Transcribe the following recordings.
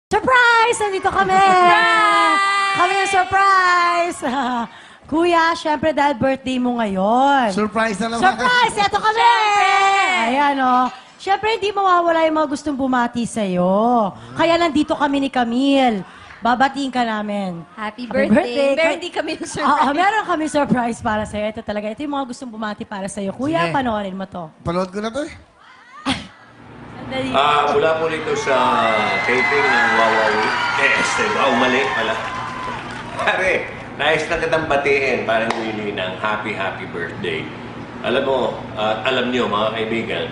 Surprise! Nandito kami! Kami yung surprise! Kuya, syempre dahil birthday mo ngayon. Surprise na naman. Surprise! Ito kami! Ayan o. Syempre hindi mawawala yung mga gustong bumati sa'yo. Kaya nandito kami ni Camille. Babatiin ka namin. Happy Happy birthday. birthday. Meron din kami ng surprise. Meron kami surprise para sa'yo. Ito talaga. Ito yung mga gustong bumati para sa'yo. Kuya, Sige. panoorin mo to. Panood ko na to eh. Sandali. Mula po rito sa taping ng Wawawi. Mali pala. Pare, nais na kitang batiin parang Willie ng happy birthday. Alam mo, alam niyo mga kaibigan,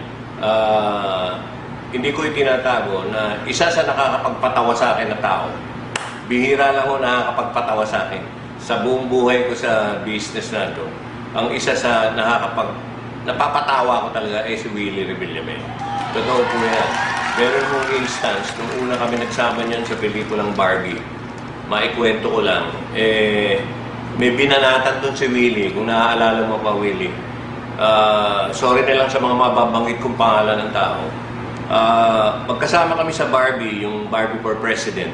hindi ko itinatago na isa sa nakakapagpatawa sa akin na tao. Bihira lang ho nakakapagpatawa sa akin. Sa buong buhay ko sa business na ito, ang isa sa napapatawa ko talaga ay si Willie Rebillame. Totoo po yan. Meron mong instance, nung una kami nagsama niyan sa pelikulang Barbie, maikwento ko lang, may binanatan doon si Willie, kung naaalala mo pa Willie. Sorry na lang sa mga mababanggit kong pangalan ng tao. Magkasama kami sa Barbie, yung Barbie for President.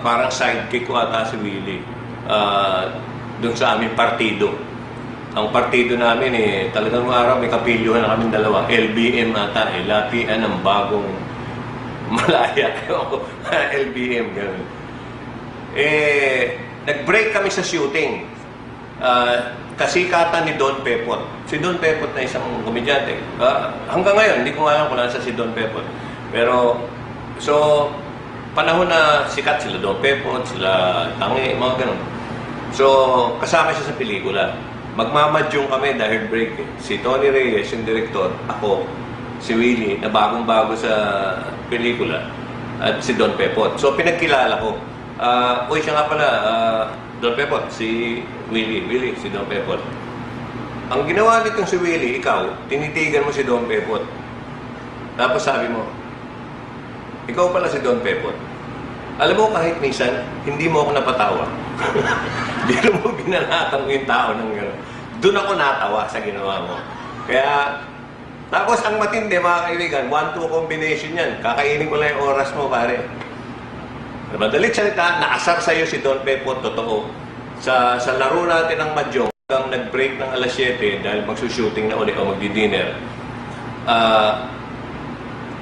Parang sidekick ko ata si Willie doon sa aming partido. Ang partido namin talagang araw may kapilyuhan na kami dalawa. LBM ata Latian ng Bagong Malaya. LBM, gano'n. Nag-break kami sa shooting. Kasikatan ni Don Pepot. Si Don Pepot na isang komedyante. Hanggang ngayon, hindi ko alam kung nasa si Don Pepot. Pero, so, panahon na sikat sila Don Pepot, sila Tangi, mga gano'n. So, kasama siya sa pelikula. Magmamadyong kami dahil break. Si Tony Reyes, yung direktor, ako, si Willie, na bagong-bago sa pelikula, at si Don Pepot. So, pinagkilala ko. Uy, siya nga pala, Don Pepot, si Willie, si Don Pepot. Ang ginawa nitong si Willie, ikaw, tinitigan mo si Don Pepot. Tapos sabi mo, ikaw pala si Don Pepot. Alam mo, kahit minsan, hindi mo ako napatawa. Biro mo binanatan mo yung tao ng gano'n. Doon ako natawa sa ginawa mo. Kaya, tapos ang matindi, mga kaibigan, 1-2 combination yan. Kakainin ko lang yung oras mo, pare. Madalit salita, naasar sa'yo si Don Pepot, totoo. Sa laro natin ng Mahjong, hanggang nag-break ng alas 7 dahil magsushooting na ulit o magdi-dinner,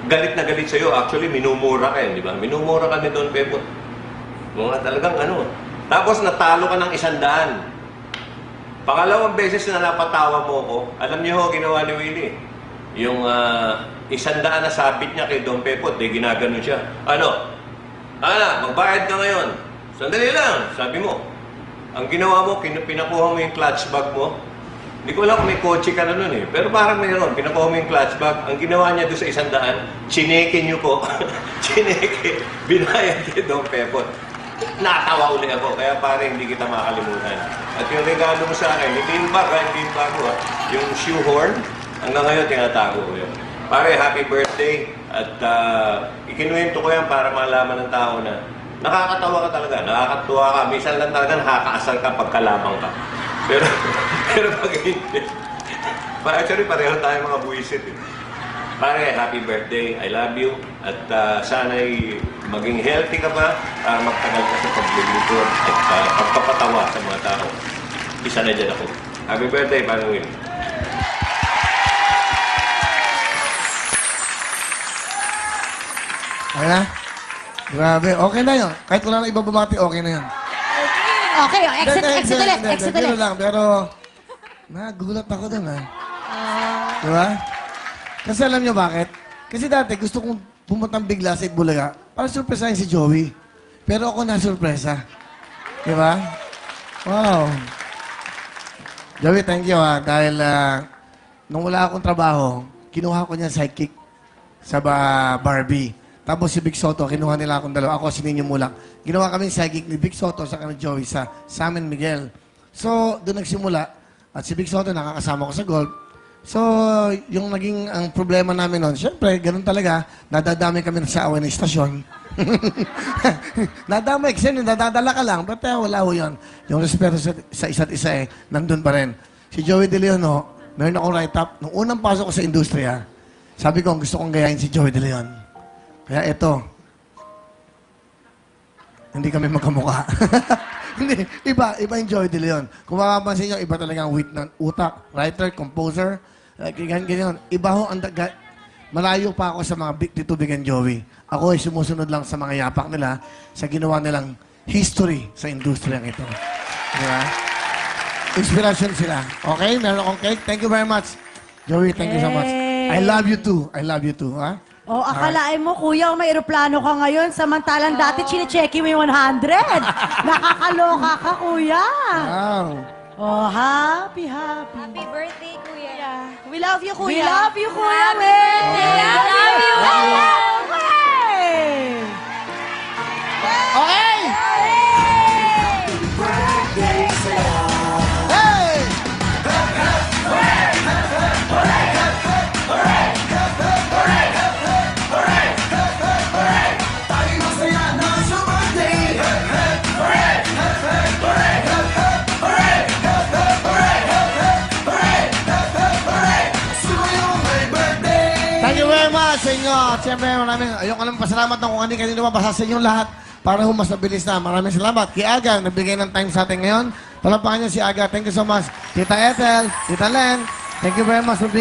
galit na galit sa'yo. Actually, minumura ka di ba? Minumura ka ni Don Pepot. Mga talagang ano. Tapos natalo ka ng 100. Pangalawang beses na napatawa mo ko, alam niyo ho, ginawa ni Willie. Yung 100 na sabit niya kay Don Pepot, ginaganon siya. Ano? Magbayad ka ngayon. Sandali lang, sabi mo. Ang ginawa mo, pinakuha mo yung clutch bag mo. Hindi ko alam kung may kotse ka na nun pero parang mayroon, pinakuha mo yung clutch bag. Ang ginawa niya doon sa 100, chineke niyo po. Chineke, binayad kay Don Pepot. Natawa uli ako, kaya parang hindi kita makalimutan. At yung regalo mo sa akin, hindi yung bag, hindi yung bago yung shoehorn, hanggang ngayon tinatago ko yun. Pare, happy birthday. At ikinuwento ko yan para malaman ng tao na nakakatawa ka talaga, nakakatuwa ka. Minsan lang talaga nakakaasar ka pagkalamang ka. Pero pag hindi, actually pareho tayo mga buwisit. Pare, happy birthday. I love you. At sana'y maging healthy ka pa para magtagal ka sa paglilingkod at pagpapatawa sa mga tao. Isa na dyan ako. Happy birthday, Pare Will. Okay na? Grabe. Okay na yun. Kahit wala na iba bumati, okay na yun. Okay, exit ulit. Gano'n lang. Pero, nagulat ako dun Diba? Kasi alam niyo bakit? Kasi dati gusto kong pumuntang bigla sa Itbulaga para surpresahin si Joey. Pero ako na-surpresa. Diba? Wow. Joey, thank you dahil nung wala akong trabaho, kinuha ko niya sidekick sa Barbie. Tapos si Big Soto, kinuha nila akong dalawa. Ako si Ninyo Mulak. Ginawa kami sidekick ni Big Soto sa kanang Joey sa San Miguel. So, doon nagsimula. At si Big Soto nakakasama ko sa golf. So, yung naging ang problema namin noon, syempre, ganun talaga, nadadami kami sa away ng istasyon. Nadamay kasi nadadala ka lang, but wala ho yun. Yung respeto sa isa't isa nandun pa rin. Si Joey De Leon, meron akong write-up. Nung unang pasok ko sa industriya, sabi ko, gusto kong gayahin si Joey De Leon. Kaya ito, Hindi kami magkamukha. Hindi, iba yung Joey De Leon. Kung mapapansin nyo, iba talaga ang wit ng utak, writer, composer, ganyan. Iba ho, malayo pa ako sa mga Tito Big and Joey. Ako ay sumusunod lang sa mga yapak nila sa ginawa nilang history sa industriyang ito. Di ba? Inspiration sila. Okay? Meron akong cake. Thank you very much. Joey, thank you so much. I love you too. I love you too. Ha? Oh, akalain mo, kuya, may eroplano ka ngayon, samantalang dati chine-check mo yung 100. Nakakaloka ka, kuya. Wow. Oh, happy. Happy birthday, Kuya. We love you, kuya. We love you, kuya. We love you. Okay! Hey! Thank you very much sa inyo. At siyempre, ayoko lang pasalamat ng kung kanino mabasa sa inyong lahat para mas mabilis na. Maraming salamat. Kay Aga, nagbigay ng time sa atin ngayon. Palapakan niyo si Aga. Thank you so much. Tita Ethel, Tita Len, thank you very much for being